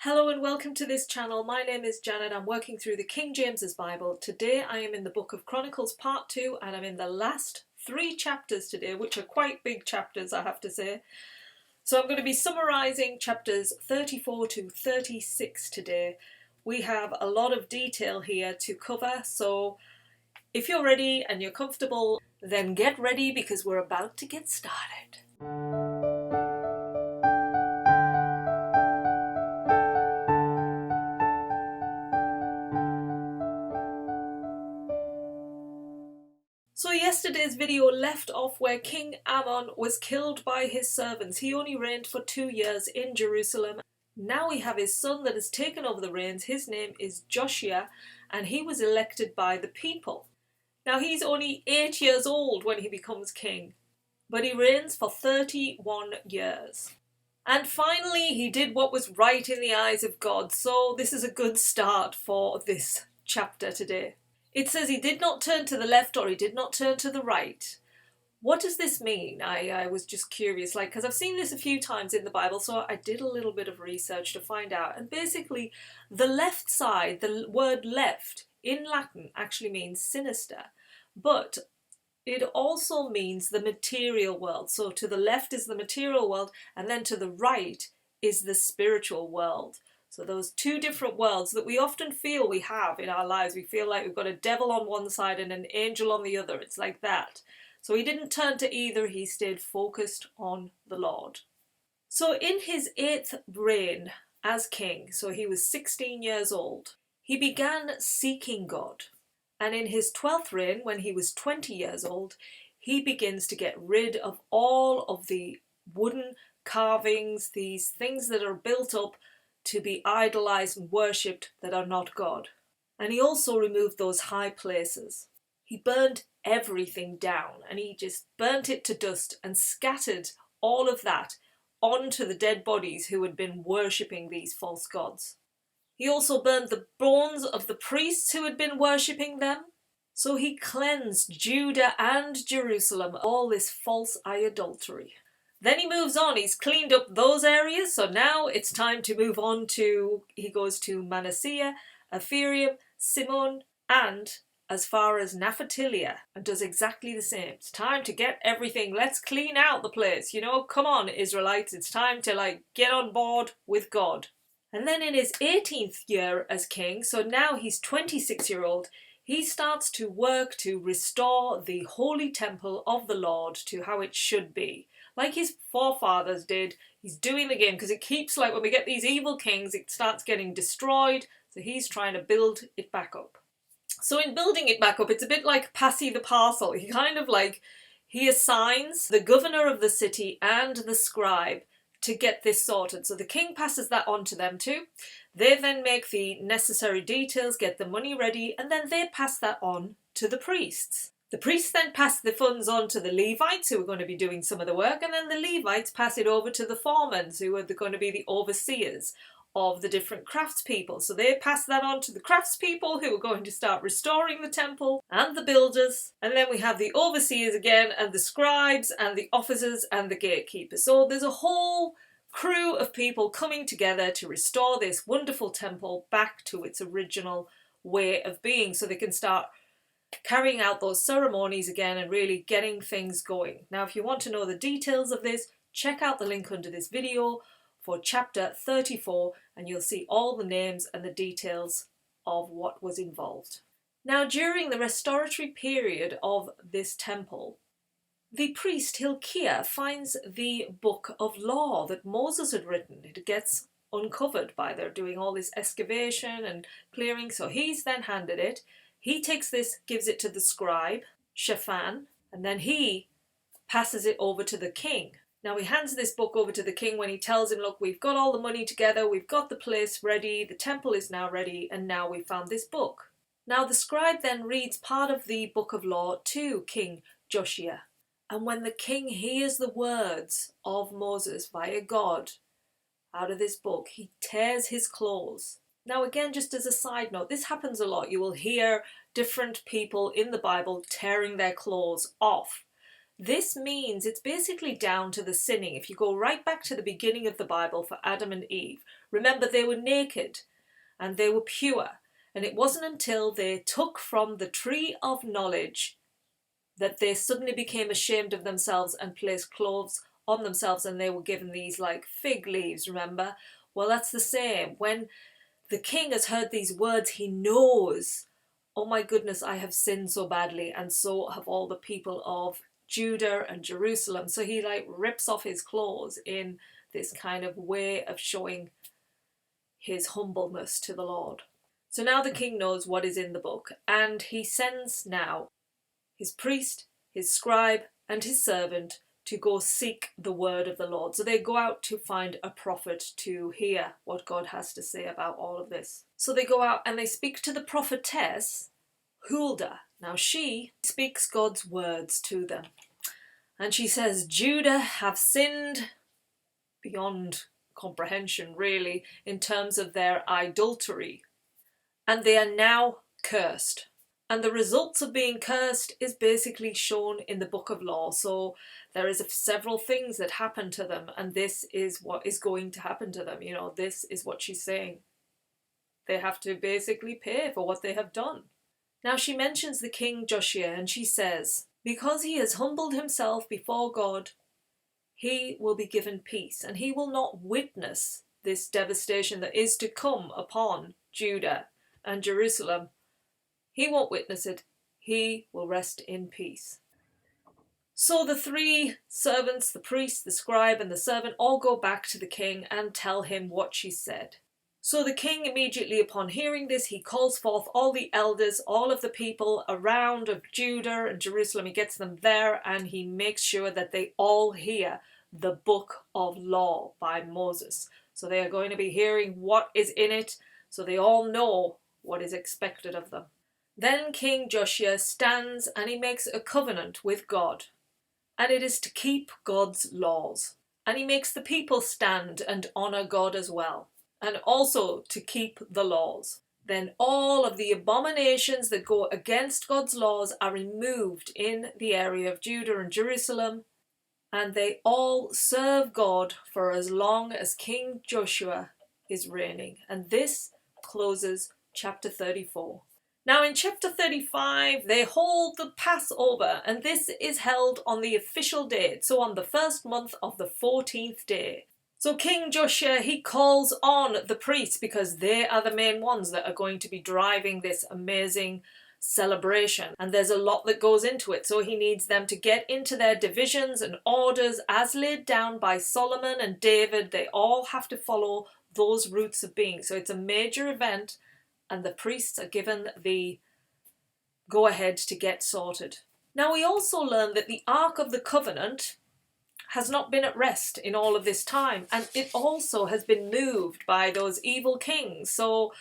Hello and welcome to this channel. My name is Janet. I'm working through the King James's Bible. Today I am in the book of Chronicles part 2 and I'm in the last 3 chapters today, which are quite big chapters, I have to say. So I'm going to be summarising chapters 34 to 36 today. We have a lot of detail here to cover, so if you're ready and you're comfortable, then get ready because we're about to get started. So yesterday's video left off where King Ammon was killed by his servants. He only reigned for 2 years in Jerusalem. Now we have his son that has taken over the reins. His name is Joshua and he was elected by the people. Now he's only 8 years old when he becomes king, but he reigns for 31 years. And finally he did what was right in the eyes of God. So this is a good start for this chapter today. It says he did not turn to the left or he did not turn to the right. What does this mean? I was just curious, because I've seen this a few times in the Bible, so I did a little bit of research to find out. And basically, the left side, the word left in Latin actually means sinister, but it also means the material world. So to the left is the material world, and then to the right is the spiritual world. So those two different worlds that we often feel we have in our lives. We feel like we've got a devil on one side and an angel on the other. It's like that. So he didn't turn to either. He stayed focused on the Lord. So in his 8th reign as king, so he was 16 years old, he began seeking God. And in his 12th reign, when he was 20 years old, he begins to get rid of all of the wooden carvings, these things that are built up to be idolized and worshipped that are not God. And he also removed those high places. He burned everything down and he just burnt it to dust and scattered all of that onto the dead bodies who had been worshipping these false gods. He also burned the bones of the priests who had been worshipping them. So he cleansed Judah and Jerusalem of all this false idolatry. Then he moves on, he's cleaned up those areas, so now it's time to move on to, he goes to Manasseh, Ephraim, Simeon, and as far as Naphtali, and does exactly the same. It's time to get everything, let's clean out the place, come on Israelites, it's time to get on board with God. And then in his 18th year as king, so now he's 26-year-old, he starts to work to restore the holy temple of the Lord to how it should be. Like his forefathers did, he's doing it again, because it keeps, when we get these evil kings, it starts getting destroyed, so he's trying to build it back up. So in building it back up, it's a bit like Passy the Parcel. He assigns the governor of the city and the scribe to get this sorted. So the king passes that on to them too. They then make the necessary details, get the money ready, and then they pass that on to the priests. The priests then pass the funds on to the Levites, who are going to be doing some of the work, and then the Levites pass it over to the foremen, who are going to be the overseers of the different craftspeople. So they pass that on to the craftspeople, who are going to start restoring the temple, and the builders. And then we have the overseers again, and the scribes, and the officers, and the gatekeepers. So there's a whole crew of people coming together to restore this wonderful temple back to its original way of being, so they can start carrying out those ceremonies again and really getting things going. Now, if you want to know the details of this, check out the link under this video for chapter 34 and you'll see all the names and the details of what was involved. Now, during the restoratory period of this temple, the priest Hilkiah finds the book of law that Moses had written. It gets uncovered by their doing all this excavation and clearing, so he's then handed it. He takes this, gives it to the scribe, Shaphan, and then he passes it over to the king. Now he hands this book over to the king when he tells him, look, we've got all the money together, we've got the place ready, the temple is now ready, and now we've found this book. Now the scribe then reads part of the book of law to King Joshua. And when the king hears the words of Moses via God out of this book, he tears his clothes. Now again, just as a side note, this happens a lot. You will hear different people in the Bible tearing their clothes off. This means it's basically down to the sinning. If you go right back to the beginning of the Bible for Adam and Eve, remember they were naked and they were pure. And it wasn't until they took from the tree of knowledge that they suddenly became ashamed of themselves and placed clothes on themselves, and they were given these like fig leaves, remember? Well, that's the same. When the king has heard these words, he knows, oh my goodness, I have sinned so badly, and so have all the people of Judah and Jerusalem. So he like rips off his clothes in this kind of way of showing his humbleness to the Lord. So now the king knows what is in the book, and he sends now his priest, his scribe, and his servant to go seek the word of the Lord. So they go out to find a prophet to hear what God has to say about all of this. So they go out and they speak to the prophetess Huldah. Now she speaks God's words to them. And she says, Judah have sinned beyond comprehension, really, in terms of their idolatry. And they are now cursed. And the results of being cursed is basically shown in the book of law. So there is several things that happen to them, and this is what is going to happen to them. You know, this is what she's saying. They have to basically pay for what they have done. Now she mentions the king Joshua, and she says, because he has humbled himself before God, he will be given peace, and he will not witness this devastation that is to come upon Judah and Jerusalem. He won't witness it. He will rest in peace. So the three servants, the priest, the scribe, and the servant, all go back to the king and tell him what she said. So the king, immediately upon hearing this, he calls forth all the elders, all of the people around of Judah and Jerusalem. He gets them there and he makes sure that they all hear the book of law by Moses. So they are going to be hearing what is in it, so they all know what is expected of them. Then King Joshua stands and he makes a covenant with God, and it is to keep God's laws. And he makes the people stand and honour God as well, and also to keep the laws. Then all of the abominations that go against God's laws are removed in the area of Judah and Jerusalem, and they all serve God for as long as King Joshua is reigning. And this closes chapter 34. Now in chapter 35 they hold the Passover, and this is held on the official date, so on the first month of the 14th day. So King Joshua, he calls on the priests because they are the main ones that are going to be driving this amazing celebration, and there's a lot that goes into it. So he needs them to get into their divisions and orders as laid down by Solomon and David. They all have to follow those routes of being. So it's a major event, and the priests are given the go-ahead to get sorted. Now we also learn that the Ark of the Covenant has not been at rest in all of this time, and it also has been moved by those evil kings. So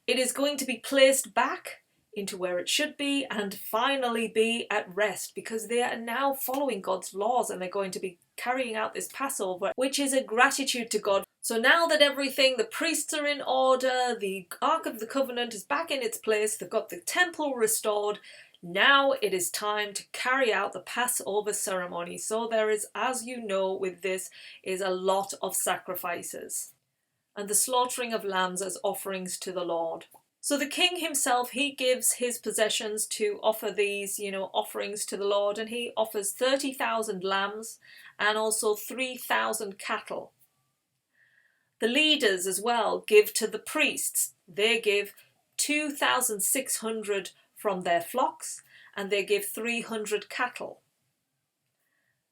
it is going to be placed back into where it should be and finally be at rest, because they are now following God's laws and they're going to be carrying out this Passover, which is a gratitude to God. So now that everything, the priests are in order, the Ark of the Covenant is back in its place, they've got the temple restored, now it is time to carry out the Passover ceremony. So there is, as you know, with this is a lot of sacrifices and the slaughtering of lambs as offerings to the Lord. So the king himself, he gives his possessions to offer these, offerings to the Lord, and he offers 30,000 lambs and also 3,000 cattle. The leaders as well give to the priests. They give 2,600 from their flocks, and they give 300 cattle.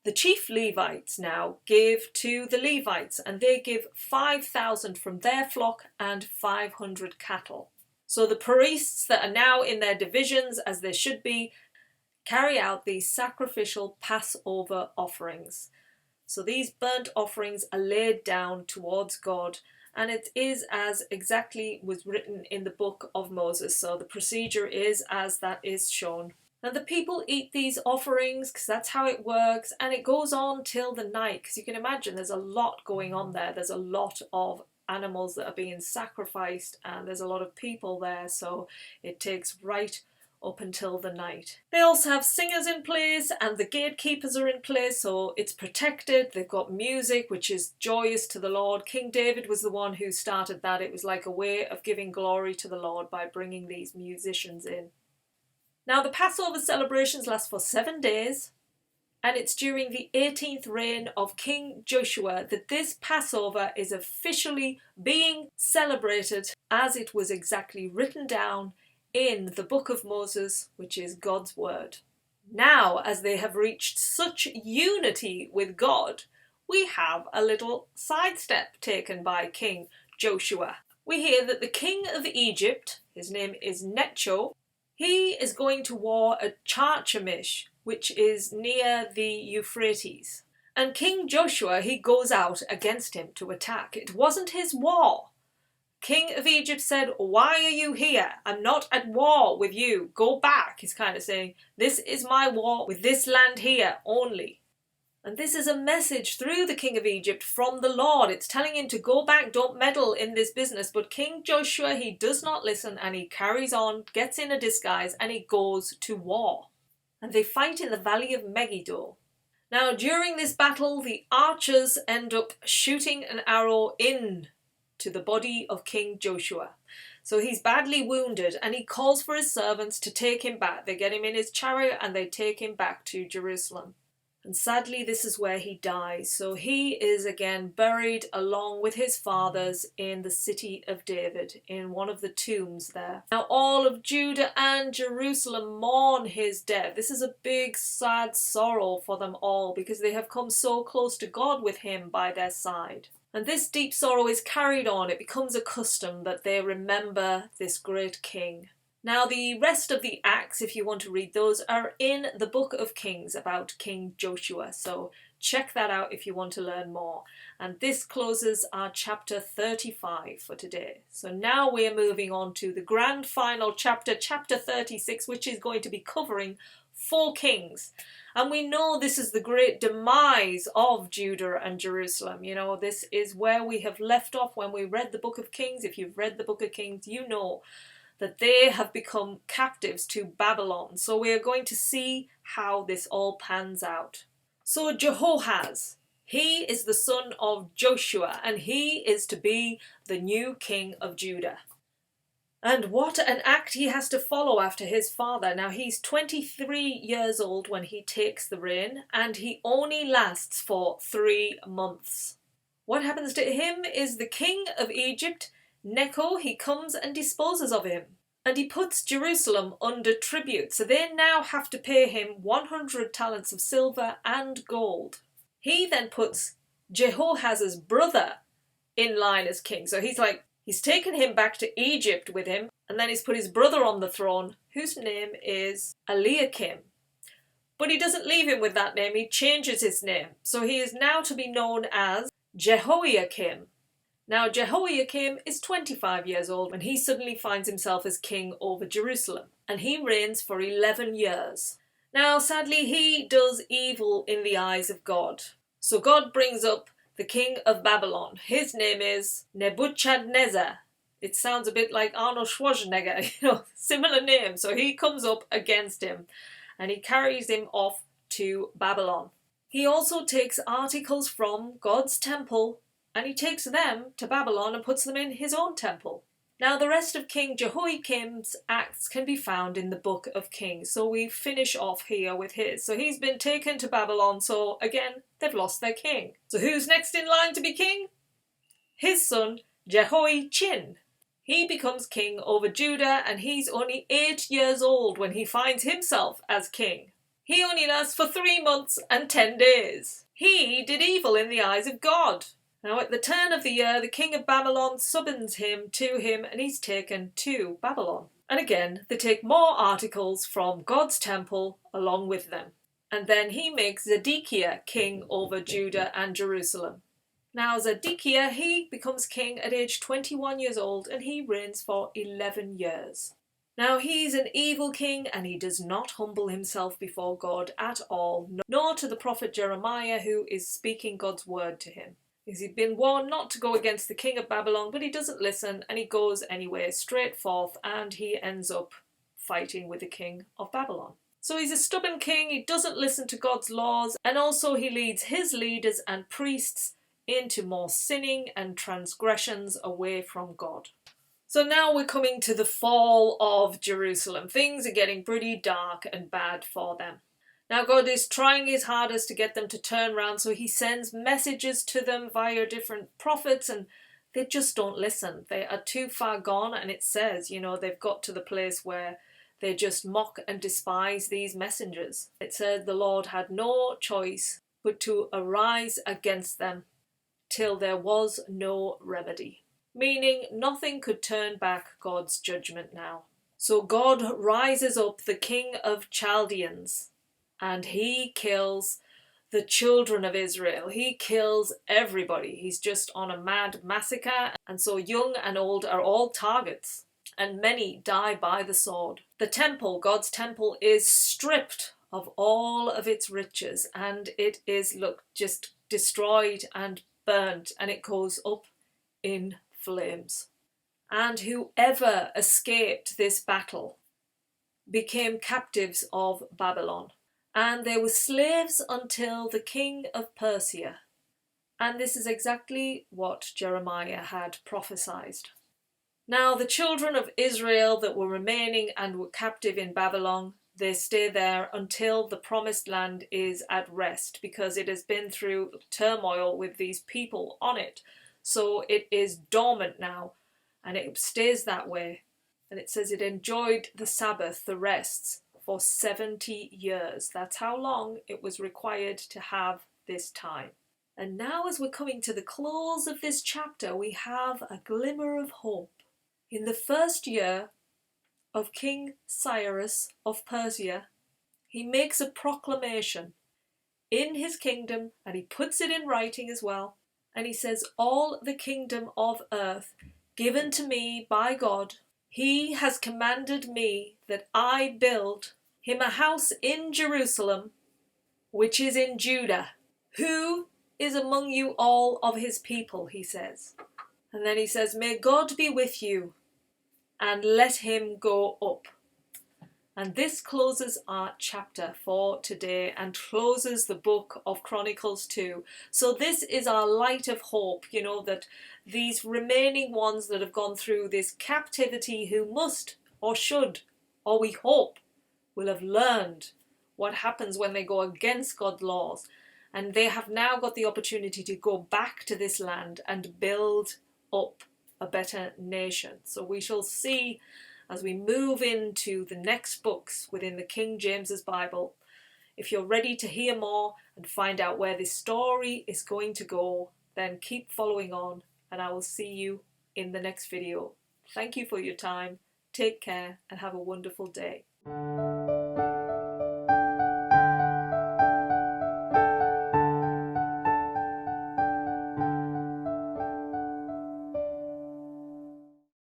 The chief Levites now give to the Levites, and they give 5,000 from their flock and 500 cattle. So the priests that are now in their divisions, as they should be, carry out these sacrificial Passover offerings. So these burnt offerings are laid down towards God, and it is as exactly was written in the book of Moses. So the procedure is as that is shown. And the people eat these offerings because that's how it works, and it goes on till the night, because you can imagine there's a lot going on there. There's a lot of animals that are being sacrificed, and there's a lot of people there, so it takes right up until the night. They also have singers in place and the gatekeepers are in place, so it's protected. They've got music which is joyous to the Lord. King David was the one who started that. It was like a way of giving glory to the Lord by bringing these musicians in. Now the Passover celebrations last for 7 days, and it's during the 18th reign of King Joshua that this Passover is officially being celebrated as it was exactly written down in the book of Moses, which is God's word. Now, as they have reached such unity with God, we have a little sidestep taken by King Joshua. We hear that the king of Egypt, his name is Necho, he is going to war at Carchemish, which is near the Euphrates. And King Joshua, he goes out against him to attack. It wasn't his war. King of Egypt said, "Why are you here? I'm not at war with you. Go back." He's kind of saying, this is my war with this land here only. And this is a message through the king of Egypt from the Lord. It's telling him to go back, don't meddle in this business. But King Joshua, he does not listen and he carries on, gets in a disguise and he goes to war. And they fight in the valley of Megiddo. Now during this battle, the archers end up shooting an arrow in to the body of King Joshua. So he's badly wounded and he calls for his servants to take him back. They get him in his chariot and they take him back to Jerusalem. And sadly, this is where he dies. So he is again buried along with his fathers in the city of David, in one of the tombs there. Now all of Judah and Jerusalem mourn his death. This is a big sad sorrow for them all because they have come so close to God with him by their side. And this deep sorrow is carried on. It becomes a custom that they remember this great king. Now the rest of the acts, if you want to read those, are in the book of Kings about King Joshua. So check that out if you want to learn more. And this closes our chapter 35 for today. So now we're moving on to the grand final chapter, chapter 36, which is going to be covering 4 kings. And we know this is the great demise of Judah and Jerusalem. You know, this is where we have left off when we read the book of Kings. If you've read the book of Kings, you know that they have become captives to Babylon. So we are going to see how this all pans out. So Jehoahaz, he is the son of Joshua, and he is to be the new king of Judah. And what an act he has to follow after his father. Now he's 23 years old when he takes the reign, and he only lasts for 3 months. What happens to him is the king of Egypt, Necho, he comes and disposes of him. And he puts Jerusalem under tribute. So they now have to pay him 100 talents of silver and gold. He then puts Jehoahaz's brother in line as king. So he's taken him back to Egypt with him. And then he's put his brother on the throne, whose name is Eliakim. But he doesn't leave him with that name. He changes his name. So he is now to be known as Jehoiakim. Now Jehoiakim is 25 years old when he suddenly finds himself as king over Jerusalem, and he reigns for 11 years. Now sadly he does evil in the eyes of God. So God brings up the king of Babylon. His name is Nebuchadnezzar. It sounds a bit like Arnold Schwarzenegger, similar name. So he comes up against him and he carries him off to Babylon. He also takes articles from God's temple and he takes them to Babylon and puts them in his own temple. Now the rest of King Jehoiakim's acts can be found in the book of Kings. So we finish off here with his. So he's been taken to Babylon, so again, they've lost their king. So who's next in line to be king? His son, Jehoiachin. He becomes king over Judah and he's only 8 years old when he finds himself as king. He only lasts for 3 months and 10 days. He did evil in the eyes of God. Now at the turn of the year, the king of Babylon summons him to him and he's taken to Babylon. And again, they take more articles from God's temple along with them. And then he makes Zedekiah king over Judah and Jerusalem. Now Zedekiah, he becomes king at age 21 years old and he reigns for 11 years. Now he's an evil king and he does not humble himself before God at all, nor to the prophet Jeremiah who is speaking God's word to him. He'd been warned not to go against the king of Babylon, but he doesn't listen and he goes anyway, straight forth, and he ends up fighting with the king of Babylon. So he's a stubborn king, he doesn't listen to God's laws, and also he leads his leaders and priests into more sinning and transgressions away from God. So now we're coming to the fall of Jerusalem. Things are getting pretty dark and bad for them. Now God is trying his hardest to get them to turn around, so he sends messages to them via different prophets, and they just don't listen. They are too far gone, and it says, they've got to the place where they just mock and despise these messengers. It said the Lord had no choice but to arise against them till there was no remedy. Meaning nothing could turn back God's judgment now. So God rises up the king of Chaldeans, and he kills the children of Israel. He kills everybody. He's just on a mad massacre, and so young and old are all targets, and many die by the sword. The temple, God's temple, is stripped of all of its riches, and it is, just destroyed and burnt, and it goes up in flames. And whoever escaped this battle became captives of Babylon. And they were slaves until the king of Persia. And this is exactly what Jeremiah had prophesied. Now the children of Israel that were remaining and were captive in Babylon, they stay there until the promised land is at rest, because it has been through turmoil with these people on it. So it is dormant now, and it stays that way. And it says it enjoyed the Sabbath, the rests, for 70 years. That's how long it was required to have this time. And now as we're coming to the close of this chapter, we have a glimmer of hope. In the first year of King Cyrus of Persia, he makes a proclamation in his kingdom, and he puts it in writing as well. And he says, all the kingdom of earth given to me by God, he has commanded me that I build him a house in Jerusalem, which is in Judah. Who is among you all of his people, he says. And then he says, may God be with you, and let him go up. And this closes our chapter for today and closes the book of Chronicles too. So this is our light of hope, that these remaining ones that have gone through this captivity, who must or should, or we hope, will have learned what happens when they go against God's laws. And they have now got the opportunity to go back to this land and build up a better nation. So we shall see as we move into the next books within the King James's Bible. If you're ready to hear more and find out where this story is going to go, then keep following on, and I will see you in the next video. Thank you for your time. Take care and have a wonderful day.